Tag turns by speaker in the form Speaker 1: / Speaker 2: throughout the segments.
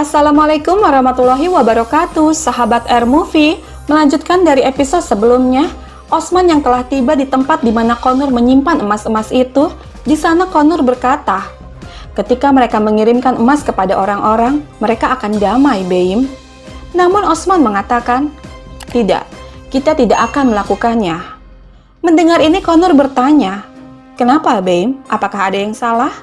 Speaker 1: Assalamualaikum warahmatullahi wabarakatuh, sahabat Air-Movie. Melanjutkan dari episode sebelumnya, Osman yang telah tiba di tempat di mana Connor menyimpan emas-emas itu. Di sana Connor berkata, ketika mereka mengirimkan emas kepada orang-orang, mereka akan damai, Baim. Namun Osman mengatakan, tidak, kita tidak akan melakukannya. Mendengar ini Connor bertanya, kenapa, Baim? Apakah ada yang salah?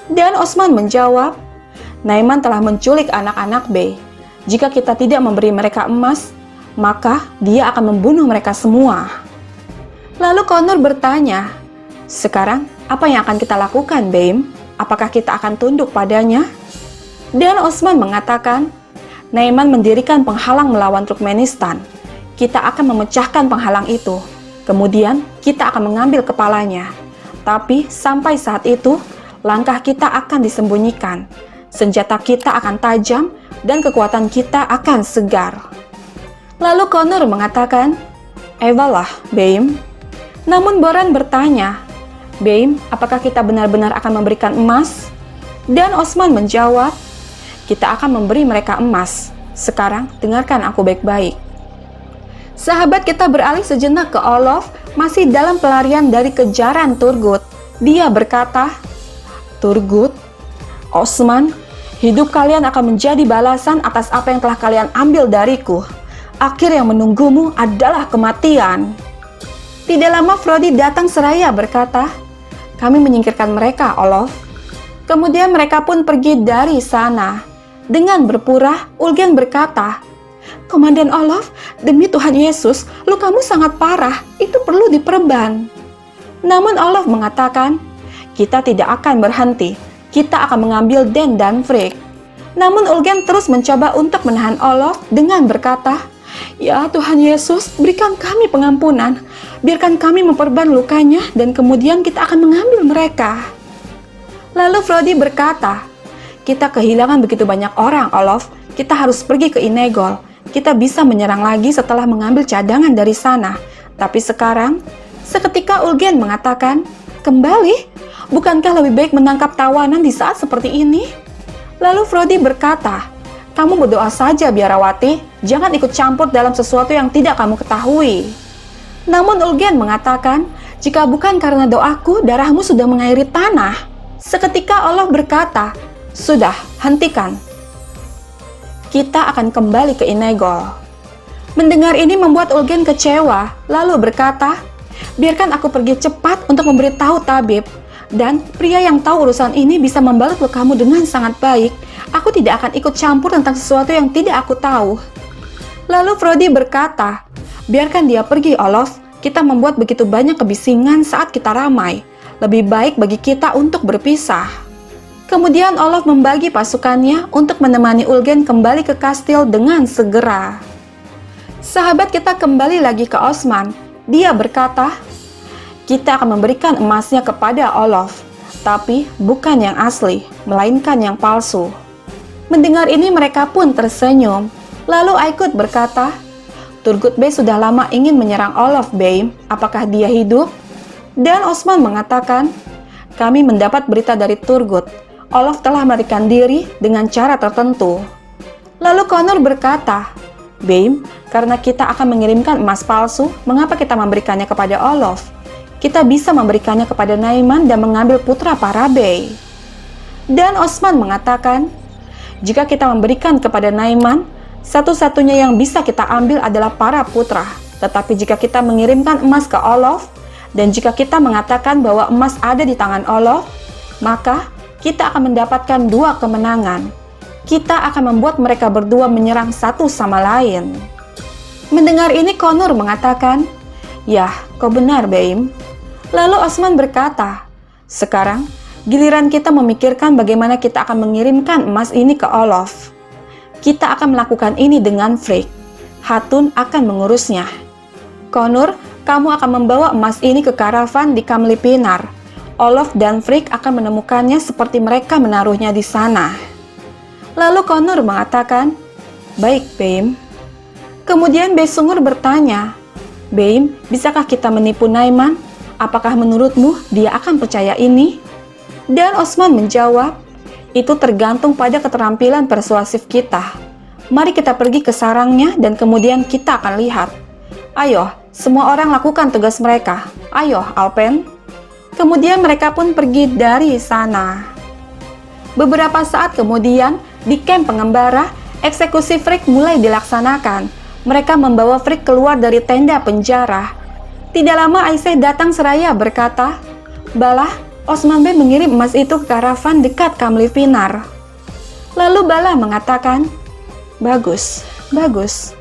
Speaker 1: Dan Osman menjawab, Naiman telah menculik anak-anak Bey. Jika kita tidak memberi mereka emas, maka dia akan membunuh mereka semua. Lalu Connor bertanya, sekarang apa yang akan kita lakukan, Baim? Apakah kita akan tunduk padanya? Dan Osman mengatakan, Naiman mendirikan penghalang melawan Turkmenistan. Kita akan memecahkan penghalang itu. Kemudian kita akan mengambil kepalanya. Tapi sampai saat itu, langkah kita akan disembunyikan. Senjata kita akan tajam dan kekuatan kita akan segar. Lalu Connor mengatakan, Ewalah, Baim. Namun Boran bertanya, Baim, apakah kita benar-benar akan memberikan emas? Dan Osman menjawab, kita akan memberi mereka emas. Sekarang dengarkan aku baik-baik. Sahabat kita beralih sejenak ke Olof, masih dalam pelarian dari kejaran Turgut. Dia berkata, Turgut, Osman, hidup kalian akan menjadi balasan atas apa yang telah kalian ambil dariku. Akhir yang menunggumu adalah kematian. Tidak lama Frodi datang seraya berkata, kami menyingkirkan mereka, Olof. Kemudian mereka pun pergi dari sana. Dengan berpura, Ulgen berkata, Komandan Olof, demi Tuhan Yesus, lukamu sangat parah, itu perlu diperban. Namun Olof mengatakan, kita tidak akan berhenti. Kita akan mengambil Den dan Frigg. Namun Ulgen terus mencoba untuk menahan Olof dengan berkata, Ya Tuhan Yesus, berikan kami pengampunan. Biarkan kami memperban lukanya dan kemudian kita akan mengambil mereka. Lalu Frodi berkata, kita kehilangan begitu banyak orang, Olof. Kita harus pergi ke Inegol. Kita bisa menyerang lagi setelah mengambil cadangan dari sana. Tapi sekarang, seketika Ulgen mengatakan, kembali? Bukankah lebih baik menangkap tawanan di saat seperti ini? Lalu Frodi berkata, kamu berdoa saja biarawati, jangan ikut campur dalam sesuatu yang tidak kamu ketahui. Namun Ulgen mengatakan, jika bukan karena doaku, darahmu sudah mengairi tanah. Seketika Allah berkata, sudah, hentikan. Kita akan kembali ke Inegol. Mendengar ini membuat Ulgen kecewa, lalu berkata, biarkan aku pergi cepat untuk memberitahu tabib. Dan pria yang tahu urusan ini bisa membalut lukamu dengan sangat baik. Aku tidak akan ikut campur tentang sesuatu yang tidak aku tahu. Lalu Frodi berkata, biarkan dia pergi, Olof. Kita membuat begitu banyak kebisingan saat kita ramai. Lebih baik bagi kita untuk berpisah. Kemudian Olof membagi pasukannya untuk menemani Ulgen kembali ke kastil dengan segera. Sahabat kita kembali lagi ke Osman. Dia berkata, kita akan memberikan emasnya kepada Olof, tapi bukan yang asli, melainkan yang palsu. Mendengar ini mereka pun tersenyum. Lalu Aikut berkata, Turgut Bey sudah lama ingin menyerang Olof, Bey. Apakah dia hidup? Dan Osman mengatakan, kami mendapat berita dari Turgut. Olof telah melarikan diri dengan cara tertentu. Lalu Connor berkata, Bey, karena kita akan mengirimkan emas palsu, mengapa kita memberikannya kepada Olof? Kita bisa memberikannya kepada Naiman dan mengambil putra para Bey. Dan Osman mengatakan, jika kita memberikan kepada Naiman, satu-satunya yang bisa kita ambil adalah para putra. Tetapi jika kita mengirimkan emas ke Olof, dan jika kita mengatakan bahwa emas ada di tangan Olof, maka kita akan mendapatkan dua kemenangan. Kita akan membuat mereka berdua menyerang satu sama lain. Mendengar ini Connor mengatakan, ya, kau benar, Baim. Lalu Osman berkata, sekarang giliran kita memikirkan bagaimana kita akan mengirimkan emas ini ke Olof. Kita akan melakukan ini dengan Frigg. Hatun akan mengurusnya. Connor, kamu akan membawa emas ini ke karavan di Kamlipinar. Olof dan Frigg akan menemukannya seperti mereka menaruhnya di sana. Lalu Connor mengatakan, baik, Baim. Kemudian Besungur bertanya, Baim, bisakah kita menipu Naiman? Apakah menurutmu dia akan percaya ini? Dan Osman menjawab, Itu tergantung pada keterampilan persuasif kita. Mari kita pergi ke sarangnya dan kemudian kita akan lihat. Ayo, semua orang lakukan tugas mereka. Ayo, Alpen. Kemudian mereka pun pergi dari sana. Beberapa saat kemudian, di kamp pengembara, eksekusi Frick mulai dilaksanakan. Mereka membawa Frick keluar dari tenda penjara. Tidak lama Aiseh datang seraya berkata, "Bala, Osman Bey mengirim emas itu ke karavan dekat Kamlifinar." Lalu Bala mengatakan, "Bagus, bagus."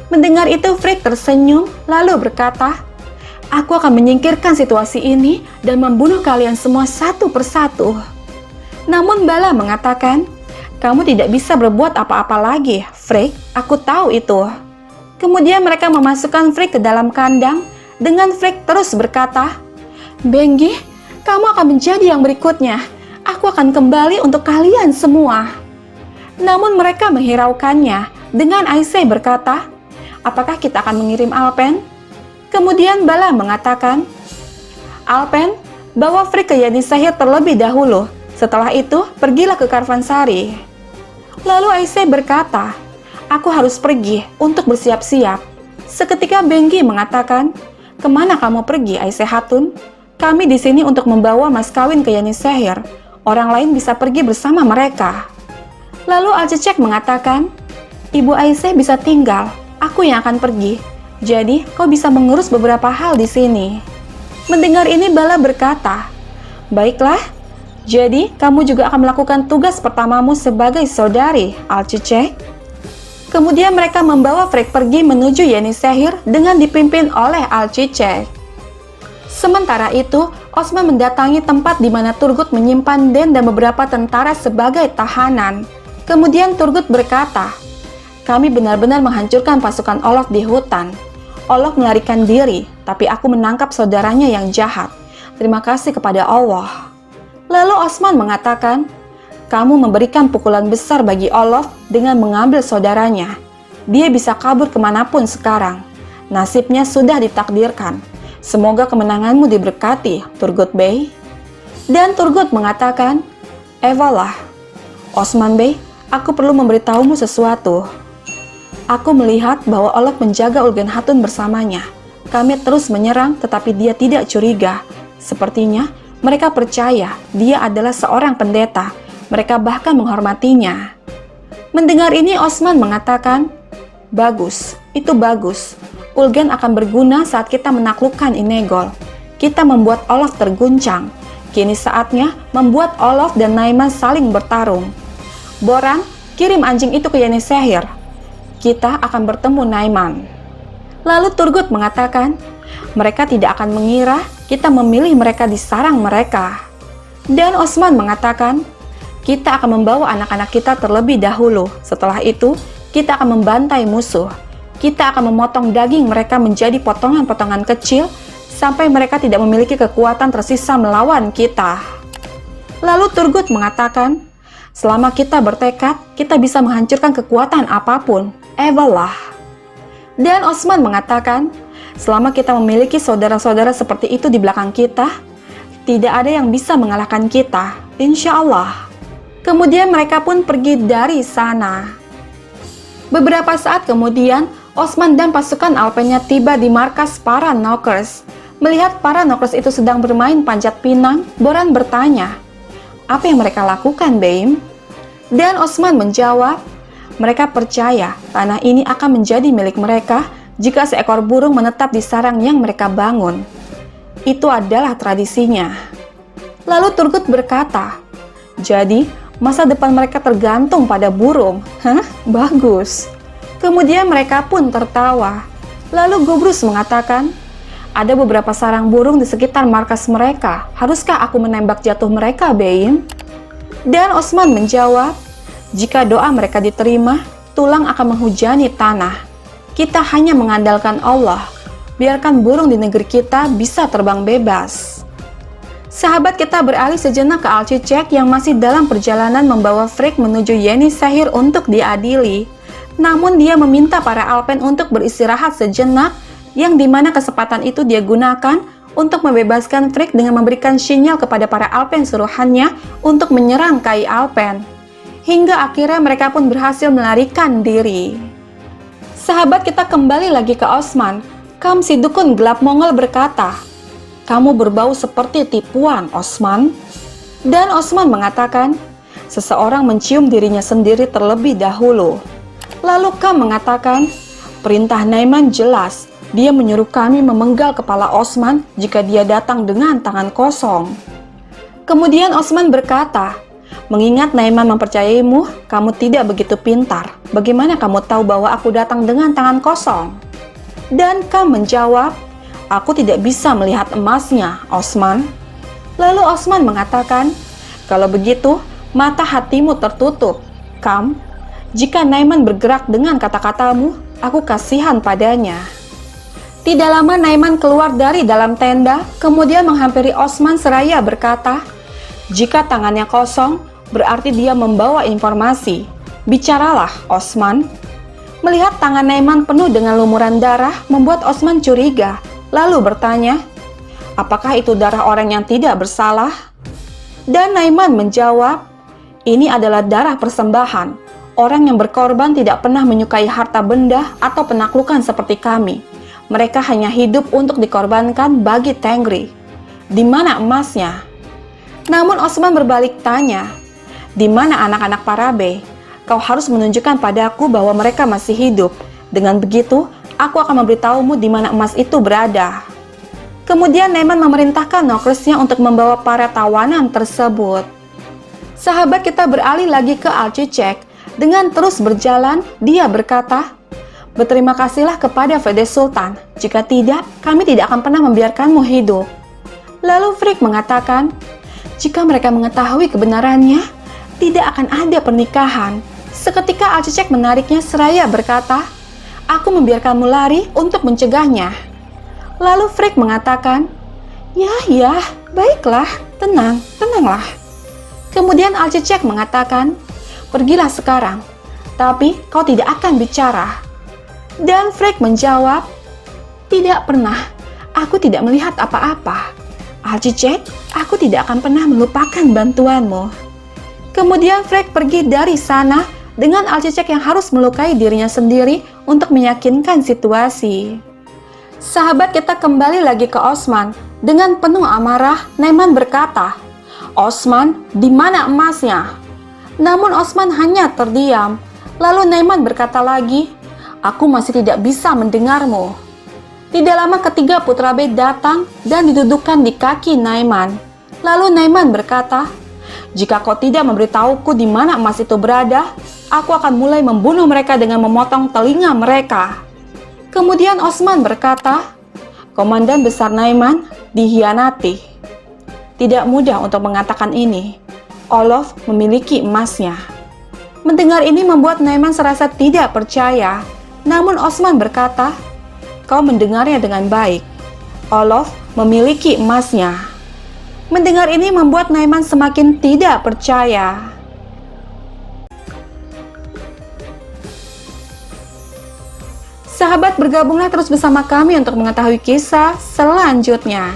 Speaker 1: Mendengar itu Frick tersenyum lalu berkata, "Aku akan menyingkirkan situasi ini dan membunuh kalian semua satu persatu." Namun Bala mengatakan, "Kamu tidak bisa berbuat apa-apa lagi, Frick. Aku tahu itu." Kemudian mereka memasukkan Frick ke dalam kandang dengan Frick terus berkata, "Benggi, kamu akan menjadi yang berikutnya. Aku akan kembali untuk kalian semua." Namun mereka menghiraukannya dengan Aiseh berkata, "Apakah kita akan mengirim Alpen?" Kemudian Bala mengatakan, "Alpen, bawa Frick ke Yenisehir terlebih dahulu. Setelah itu, pergilah ke Karvansari." Lalu Aiseh berkata, "Aku harus pergi untuk bersiap-siap." Seketika Benggi mengatakan, "Kemana kamu pergi, Aiseh Hatun? Kami di sini untuk membawa mas kawin ke Yenisehir. Orang lain bisa pergi bersama mereka." Lalu Alcecek mengatakan, "Ibu Aiseh bisa tinggal. Aku yang akan pergi. Jadi, kau bisa mengurus beberapa hal di sini." Mendengar ini Bala berkata, "Baiklah. Jadi, kamu juga akan melakukan tugas pertamamu sebagai saudari, Alcecek." Kemudian mereka membawa Frick pergi menuju Yenisehir dengan dipimpin oleh Alcecek. Sementara itu, Osman mendatangi tempat di mana Turgut menyimpan Den dan beberapa tentara sebagai tahanan. Kemudian Turgut berkata, "Kami benar-benar menghancurkan pasukan Olof di hutan. Olof melarikan diri, tapi aku menangkap saudaranya yang jahat. Terima kasih kepada Allah." Lalu Osman mengatakan, "Kamu memberikan pukulan besar bagi Olof dengan mengambil saudaranya. Dia bisa kabur kemanapun sekarang. Nasibnya sudah ditakdirkan. Semoga kemenanganmu diberkati, Turgut Bey." Dan Turgut mengatakan, "Ewalah, Osman Bey, aku perlu memberitahumu sesuatu. Aku melihat bahwa Olof menjaga Ulgen Hatun bersamanya. Kami terus menyerang tetapi dia tidak curiga. Sepertinya mereka percaya dia adalah seorang pendeta. Mereka bahkan menghormatinya." Mendengar ini Osman mengatakan, "Bagus, itu bagus. Ulgen akan berguna saat kita menaklukkan Inegol. Kita membuat Olof terguncang. Kini saatnya membuat Olof dan Naiman saling bertarung. Boran, kirim anjing itu ke Yenisehir. Kita akan bertemu Naiman." Lalu Turgut mengatakan, "Mereka tidak akan mengira kita memilih mereka di sarang mereka." Dan Osman mengatakan, "Kita akan membawa anak-anak kita terlebih dahulu. Setelah itu, kita akan membantai musuh. Kita akan memotong daging mereka menjadi potongan-potongan kecil sampai mereka tidak memiliki kekuatan tersisa melawan kita." Lalu Turgut mengatakan, "Selama kita bertekad, kita bisa menghancurkan kekuatan apapun. Ewalah." Dan Osman mengatakan, "Selama kita memiliki saudara-saudara seperti itu di belakang kita, tidak ada yang bisa mengalahkan kita, insya Allah." Kemudian mereka pun pergi dari sana. Beberapa saat kemudian, Osman dan pasukan Alpennya tiba di markas para Knockers. Melihat para Knockers itu sedang bermain panjat pinang, Boran bertanya, "Apa yang mereka lakukan, Beim?" Dan Osman menjawab, "Mereka percaya tanah ini akan menjadi milik mereka jika seekor burung menetap di sarang yang mereka bangun. Itu adalah tradisinya." Lalu Turgut berkata, "Jadi, masa depan mereka tergantung pada burung? Hah? Bagus." Kemudian mereka pun tertawa. Lalu Gobrus mengatakan, "Ada beberapa sarang burung di sekitar markas mereka. Haruskah aku menembak jatuh mereka, Beim?" Dan Osman menjawab, "Jika doa mereka diterima, tulang akan menghujani tanah. Kita hanya mengandalkan Allah. Biarkan burung di negeri kita bisa terbang bebas." Sahabat kita beralih sejenak ke Alcecek yang masih dalam perjalanan membawa Frick menuju Yenisehir untuk diadili. Namun dia meminta para Alpen untuk beristirahat sejenak, yang dimana kesempatan itu dia gunakan untuk membebaskan Frigg dengan memberikan sinyal kepada para Alpen suruhannya untuk menyerang Kai Alpen. Hingga akhirnya mereka pun berhasil melarikan diri. Sahabat kita kembali lagi ke Osman. Kam si dukun gelap Mongol berkata, "Kamu berbau seperti tipuan, Osman." Dan Osman mengatakan, "Seseorang mencium dirinya sendiri terlebih dahulu." Lalu Kam mengatakan, "Perintah Naiman jelas. Dia menyuruh kami memenggal kepala Osman jika dia datang dengan tangan kosong." Kemudian Osman berkata, "Mengingat Naiman mempercayaimu, kamu tidak begitu pintar. Bagaimana kamu tahu bahwa aku datang dengan tangan kosong?" Dan Kam menjawab, "Aku tidak bisa melihat emasnya, Osman." Lalu Osman mengatakan, "Kalau begitu, mata hatimu tertutup, Kam. Jika Naiman bergerak dengan kata-katamu, aku kasihan padanya." Tidak lama Naiman keluar dari dalam tenda, kemudian menghampiri Osman seraya berkata, "Jika tangannya kosong, berarti dia membawa informasi. Bicaralah, Osman." Melihat tangan Naiman penuh dengan lumuran darah, membuat Osman curiga, lalu bertanya, "Apakah itu darah orang yang tidak bersalah?" Dan Naiman menjawab, "Ini adalah darah persembahan. Orang yang berkorban tidak pernah menyukai harta benda atau penaklukan seperti kami. Mereka hanya hidup untuk dikorbankan bagi Tengri. Di mana emasnya?" Namun Osman berbalik tanya, "Di mana anak-anak Parabe? Kau harus menunjukkan padaku bahwa mereka masih hidup. Dengan begitu, aku akan memberitahumu di mana emas itu berada." Kemudian Naiman memerintahkan nokersnya untuk membawa para tawanan tersebut. Sahabat kita beralih lagi ke Alcicek. Dengan terus berjalan, dia berkata, "Berterima kasihlah kepada Fede Sultan. Jika tidak, kami tidak akan pernah membiarkanmu hidup." Lalu Frigg mengatakan, "Jika mereka mengetahui kebenarannya, tidak akan ada pernikahan." Seketika Alcicek menariknya seraya berkata, "Aku membiarkanmu lari untuk mencegahnya." Lalu Frigg mengatakan, Ya, baiklah, tenanglah." Kemudian Alcicek mengatakan, "Pergilah sekarang, tapi kau tidak akan bicara." Dan Frigg menjawab, "Tidak pernah, aku tidak melihat apa-apa. Alcicek, aku tidak akan pernah melupakan bantuanmu." Kemudian Frigg pergi dari sana dengan Alcicek yang harus melukai dirinya sendiri untuk meyakinkan situasi. Sahabat kita kembali lagi ke Osman. Dengan penuh amarah, Naiman berkata, "Osman, di mana emasnya?" Namun Osman hanya terdiam. Lalu Naiman berkata lagi, "Aku masih tidak bisa mendengarmu." Tidak lama ketiga putra Bey datang dan didudukkan di kaki Naiman. Lalu Naiman berkata, "Jika kau tidak memberitahuku di mana emas itu berada, aku akan mulai membunuh mereka dengan memotong telinga mereka." Kemudian Osman berkata, "Komandan Besar Naiman dihianati. Tidak mudah untuk mengatakan ini. Olof memiliki emasnya." Mendengar ini membuat Naiman serasa tidak percaya. Namun Osman berkata, "Kau mendengarnya dengan baik. Olof memiliki emasnya." Mendengar ini membuat Naiman semakin tidak percaya. Sahabat, bergabunglah terus bersama kami untuk mengetahui kisah selanjutnya.